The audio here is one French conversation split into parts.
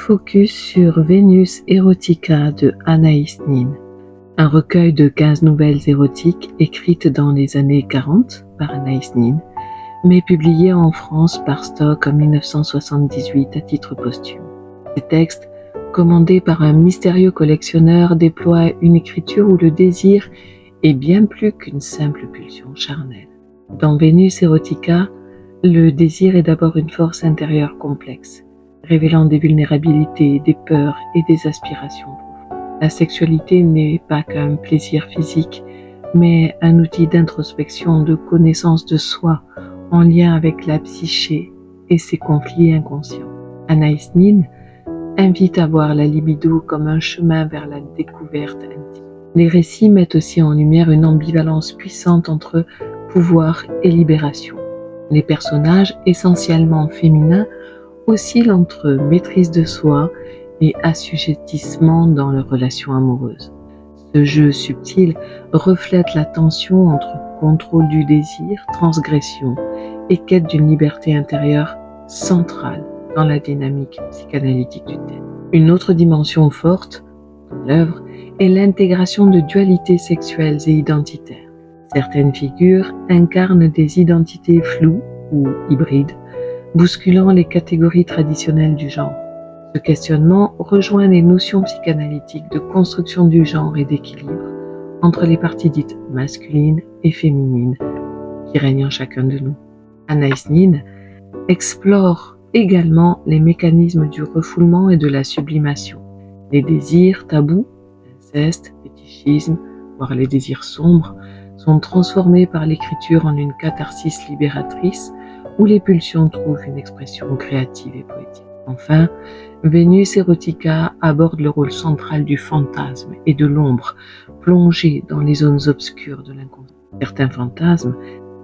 focus sur Vénus Erotica de Anaïs Nin, un recueil de 15 nouvelles érotiques écrites dans les années 40 par Anaïs Nin, mais publiées en France par Stock en 1978 à titre posthume. Ces textes, commandés par un mystérieux collectionneur, déploient une écriture où le désir est bien plus qu'une simple pulsion charnelle. Dans Vénus Erotica, le désir est d'abord une force intérieure complexe, révélant des vulnérabilités, des peurs et des aspirations profondes. La sexualité n'est pas qu'un plaisir physique, mais un outil d'introspection, de connaissance de soi, en lien avec la psyché et ses conflits inconscients. Anaïs Nin invite à voir la libido comme un chemin vers la découverte intime. Les récits mettent aussi en lumière une ambivalence puissante entre pouvoir et libération. Les personnages, essentiellement féminins, oscillent entre maîtrise de soi et assujettissement dans leurs relations amoureuses. Ce jeu subtil reflète la tension entre contrôle du désir, transgression et quête d'une liberté intérieure centrale dans la dynamique psychanalytique du thème. Une autre dimension forte dans l'œuvre est l'intégration de dualités sexuelles et identitaires. Certaines figures incarnent des identités floues ou hybrides, bousculant les catégories traditionnelles du genre. Ce questionnement rejoint les notions psychanalytiques de construction du genre et d'équilibre entre les parties dites masculines et féminines qui règnent en chacun de nous. Anaïs Nin explore également les mécanismes du refoulement et de la sublimation. Les désirs tabous, l'inceste, fétichisme, voire les désirs sombres, sont transformés par l'écriture en une catharsis libératrice où les pulsions trouvent une expression créative et poétique. Enfin, Vénus Erotica aborde le rôle central du fantasme et de l'ombre, plongé dans les zones obscures de l'inconscient. Certains fantasmes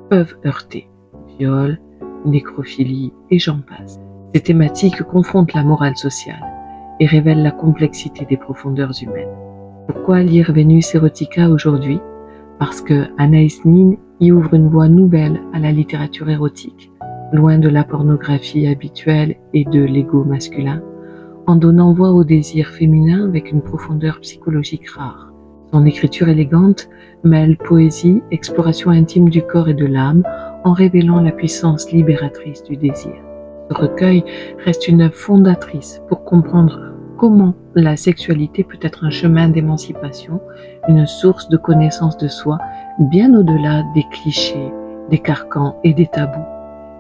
peuvent heurter, viol, nécrophilie et j'en passe. Ces thématiques confrontent la morale sociale et révèlent la complexité des profondeurs humaines. Pourquoi lire Vénus Erotica aujourd'hui ? Parce que Anaïs Nin y ouvre une voie nouvelle à la littérature érotique, loin de la pornographie habituelle et de l'ego masculin, en donnant voix au désir féminin avec une profondeur psychologique rare. Son écriture élégante mêle poésie, exploration intime du corps et de l'âme, en révélant la puissance libératrice du désir. Ce recueil reste une œuvre fondatrice pour comprendre comment la sexualité peut être un chemin d'émancipation, une source de connaissance de soi, bien au-delà des clichés, des carcans et des tabous.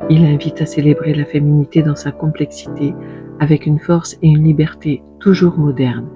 Il invite à célébrer la féminité dans sa complexité, avec une force et une liberté toujours modernes